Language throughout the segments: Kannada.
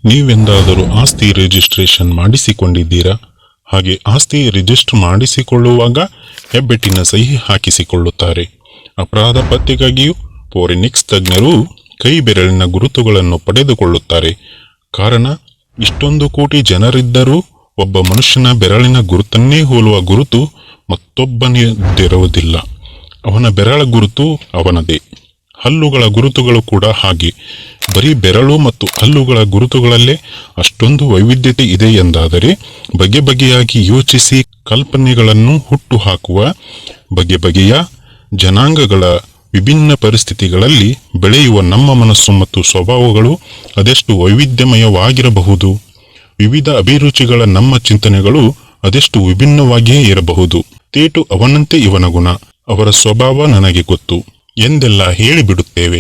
ನೀವೆಂದಾದರೂ ಆಸ್ತಿ ರಿಜಿಸ್ಟ್ರೇಷನ್ ಮಾಡಿಸಿಕೊಂಡಿದ್ದೀರಾ? ಹಾಗೆ ಆಸ್ತಿ ರಿಜಿಸ್ಟರ್ ಮಾಡಿಸಿಕೊಳ್ಳುವಾಗ ಹೆಬ್ಬೆಟ್ಟಿನ ಸಹಿ ಹಾಕಿಸಿಕೊಳ್ಳುತ್ತಾರೆ. ಅಪರಾಧ ಪತ್ತೆಗಾಗಿಯೂ ಫೋರೆನ್ಸಿಕ್ಸ್ ತಜ್ಞರು ಕೈ ಬೆರಳಿನ ಗುರುತುಗಳನ್ನು ಪಡೆದುಕೊಳ್ಳುತ್ತಾರೆ. ಕಾರಣ, ಇಷ್ಟೊಂದು ಕೋಟಿ ಜನರಿದ್ದರೂ ಒಬ್ಬ ಮನುಷ್ಯನ ಬೆರಳಿನ ಗುರುತನ್ನೇ ಹೋಲುವ ಗುರುತು ಮತ್ತೊಬ್ಬನಿದಿರುವುದಿಲ್ಲ. ಅವನ ಬೆರಳ ಗುರುತು ಅವನದೇ. ಹಲ್ಲುಗಳ ಗುರುತುಗಳು ಕೂಡ ಹಾಗೆ. ಬರೀ ಬೆರಳು ಮತ್ತು ಹಲ್ಲುಗಳ ಗುರುತುಗಳಲ್ಲೇ ಅಷ್ಟೊಂದು ವೈವಿಧ್ಯತೆ ಇದೆ ಎಂದಾದರೆ, ಬಗೆ ಬಗೆಯಾಗಿ ಯೋಚಿಸಿ ಕಲ್ಪನೆಗಳನ್ನು ಹುಟ್ಟು ಹಾಕುವ ಬಗೆ ಬಗೆಯ ಜನಾಂಗಗಳ ವಿಭಿನ್ನ ಪರಿಸ್ಥಿತಿಗಳಲ್ಲಿ ಬೆಳೆಯುವ ನಮ್ಮ ಮನಸ್ಸು ಮತ್ತು ಸ್ವಭಾವಗಳು ಅದೆಷ್ಟು ವೈವಿಧ್ಯಮಯವಾಗಿರಬಹುದು. ವಿವಿಧ ಅಭಿರುಚಿಗಳ ನಮ್ಮ ಚಿಂತನೆಗಳು ಅದೆಷ್ಟು ವಿಭಿನ್ನವಾಗಿಯೇ ಇರಬಹುದು. ತೇಟು ಅವನಂತೆ ಇವನ ಗುಣ, ಅವರ ಸ್ವಭಾವ ನನಗೆ ಗೊತ್ತು ಎಂದೆಲ್ಲ ಹೇಳಿಬಿಡುತ್ತೇವೆ.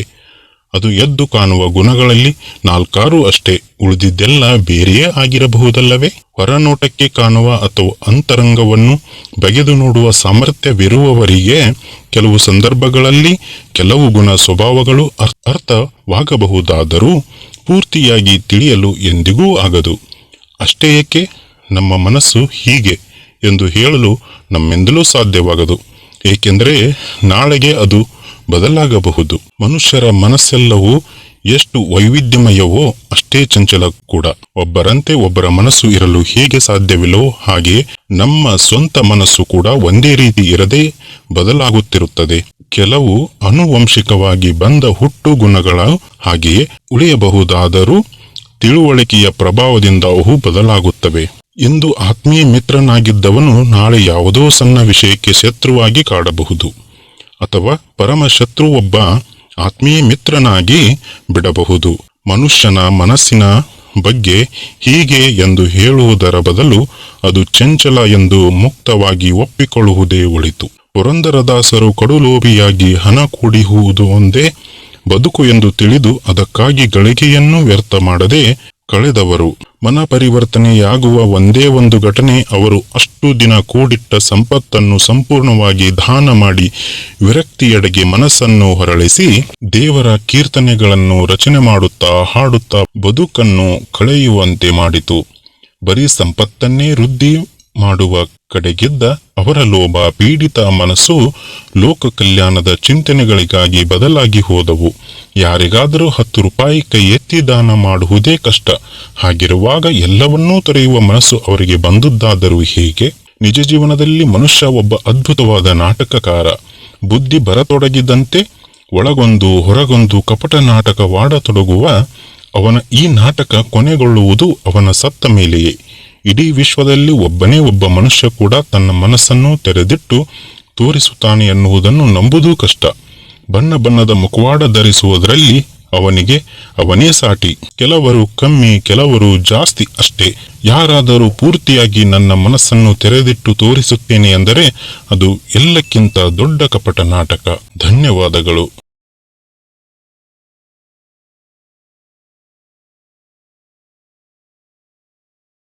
ಅದು ಎದ್ದು ಕಾಣುವ ಗುಣಗಳಲ್ಲಿ 4-6 ಅಷ್ಟೇ, ಉಳಿದಿದ್ದೆಲ್ಲ ಬೇರೆಯೇ ಆಗಿರಬಹುದಲ್ಲವೇ? ಹೊರನೋಟಕ್ಕೆ ಕಾಣುವ ಅಥವಾ ಅಂತರಂಗವನ್ನು ಬಗೆದು ನೋಡುವ ಸಾಮರ್ಥ್ಯವಿರುವವರಿಗೆ ಕೆಲವು ಸಂದರ್ಭಗಳಲ್ಲಿ ಕೆಲವು ಗುಣ ಸ್ವಭಾವಗಳು ಅರ್ಥವಾಗಬಹುದಾದರೂ ಪೂರ್ತಿಯಾಗಿ ತಿಳಿಯಲು ಎಂದಿಗೂ ಆಗದು. ಅಷ್ಟೇ ಏಕೆ, ನಮ್ಮ ಮನಸ್ಸು ಹೀಗೆ ಎಂದು ಹೇಳಲು ನಮ್ಮಿಂದಲೂ ಸಾಧ್ಯವಾಗದು. ಏಕೆಂದರೆ ನಾಳೆಗೆ ಅದು ಬದಲಾಗಬಹುದು. ಮನುಷ್ಯರ ಮನಸ್ಸೆಲ್ಲವೂ ಎಷ್ಟು ವೈವಿಧ್ಯಮಯವೋ ಅಷ್ಟೇ ಚಂಚಲ ಕೂಡ. ಒಬ್ಬರಂತೆ ಒಬ್ಬರ ಮನಸ್ಸು ಇರಲು ಹೇಗೆ ಸಾಧ್ಯವಿಲ್ಲವೋ ಹಾಗೆಯೇ ನಮ್ಮ ಸ್ವಂತ ಮನಸ್ಸು ಕೂಡ ಒಂದೇ ರೀತಿ ಇರದೆ ಬದಲಾಗುತ್ತಿರುತ್ತದೆ. ಕೆಲವು ಆನುವಂಶಿಕವಾಗಿ ಬಂದ ಹುಟ್ಟು ಗುಣಗಳ ಹಾಗೆಯೇ ಉಳಿಯಬಹುದಾದರೂ ತಿಳುವಳಿಕೆಯ ಪ್ರಭಾವದಿಂದ ಅವು ಬದಲಾಗುತ್ತವೆ. ಇಂದು ಆತ್ಮೀಯ ಮಿತ್ರನಾಗಿದ್ದವನು ನಾಳೆ ಯಾವುದೋ ಸಣ್ಣ ವಿಷಯಕ್ಕೆ ಶತ್ರುವಾಗಿ ಕಾಡಬಹುದು, ಅಥವಾ ಪರಮ ಶತ್ರು ಒಬ್ಬ ಆತ್ಮೀಯ ಮಿತ್ರನಾಗಿ ಬಿಡಬಹುದು. ಮನುಷ್ಯನ ಮನಸ್ಸಿನ ಬಗ್ಗೆ ಹೀಗೆ ಎಂದು ಹೇಳುವುದರ ಬದಲು ಅದು ಚಂಚಲ ಎಂದು ಮುಕ್ತವಾಗಿ ಒಪ್ಪಿಕೊಳ್ಳುವುದೇ ಒಳಿತು. ಪುರಂದರದಾಸರು ಕಡುಲೋಭಿಯಾಗಿ ಹಣ ಕೂಡಿಹುವುದು ಒಂದೇ ಬದುಕು ಎಂದು ತಿಳಿದು ಅದಕ್ಕಾಗಿ ಗಳಿಗೆಯನ್ನು ವ್ಯರ್ಥ ಮಾಡದೆ ಕಳೆದವರು. ಮನ ಪರಿವರ್ತನೆಯಾಗುವ ಒಂದೇ ಒಂದು ಘಟನೆ ಅವರು ಅಷ್ಟು ದಿನ ಕೂಡಿಟ್ಟ ಸಂಪತ್ತನ್ನು ಸಂಪೂರ್ಣವಾಗಿ ದಾನ ಮಾಡಿ ವಿರಕ್ತಿಯೆಡೆಗೆ ಮನಸ್ಸನ್ನು ಹೊರಳಿಸಿ ದೇವರ ಕೀರ್ತನೆಗಳನ್ನು ರಚನೆ ಮಾಡುತ್ತಾ ಹಾಡುತ್ತಾ ಬದುಕನ್ನು ಕಳೆಯುವಂತೆ ಮಾಡಿತು. ಬರೀ ಸಂಪತ್ತನ್ನೇ ವೃದ್ಧಿ ಮಾಡುವ ಕಡೆಗಿದ್ದ ಅವರ ಲೋಭ ಪೀಡಿತ ಮನಸ್ಸು ಲೋಕ ಕಲ್ಯಾಣದ ಚಿಂತನೆಗಳಿಗಾಗಿ ಬದಲಾಗಿ ಹೋದವು. ಯಾರಿಗಾದರೂ 10 ರೂಪಾಯಿ ಕೈ ಎತ್ತಿ ದಾನ ಮಾಡುವುದೇ ಕಷ್ಟ. ಹಾಗಿರುವಾಗ ಎಲ್ಲವನ್ನೂ ತೊರೆಯುವ ಮನಸ್ಸು ಅವರಿಗೆ ಬಂದುದಾದರೂ ಹೇಗೆ? ನಿಜ ಜೀವನದಲ್ಲಿ ಮನುಷ್ಯ ಒಬ್ಬ ಅದ್ಭುತವಾದ ನಾಟಕಕಾರ. ಬುದ್ಧಿ ಬರತೊಡಗಿದಂತೆ ಒಳಗೊಂದು ಹೊರಗೊಂದು ಕಪಟ ನಾಟಕವಾಡತೊಡಗುವ ಅವನ ಈ ನಾಟಕ ಕೊನೆಗೊಳ್ಳುವುದು ಅವನ ಸತ್ತ ಮೇಲೆಯೇ. ಇಡೀ ವಿಶ್ವದಲ್ಲಿ ಒಬ್ಬನೇ ಒಬ್ಬ ಮನುಷ್ಯ ಕೂಡ ತನ್ನ ಮನಸ್ಸನ್ನು ತೆರೆದಿಟ್ಟು ತೋರಿಸುತ್ತಾನೆ ಎನ್ನುವುದನ್ನು ನಂಬುವುದೂ ಕಷ್ಟ. ಬಣ್ಣ ಬಣ್ಣದ ಮುಖವಾಡ ಧರಿಸುವುದರಲ್ಲಿ ಅವನೇ ಸಾಟಿ. ಕೆಲವರು ಕಮ್ಮಿ, ಕೆಲವರು ಜಾಸ್ತಿ ಅಷ್ಟೇ. ಯಾರಾದರೂ ಪೂರ್ತಿಯಾಗಿ ನನ್ನ ಮನಸ್ಸನ್ನು ತೆರೆದಿಟ್ಟು ತೋರಿಸುತ್ತೇನೆ ಎಂದರೆ ಅದು ಎಲ್ಲಕ್ಕಿಂತ ದೊಡ್ಡ ಕಪಟ ನಾಟಕ. ಧನ್ಯವಾದಗಳು.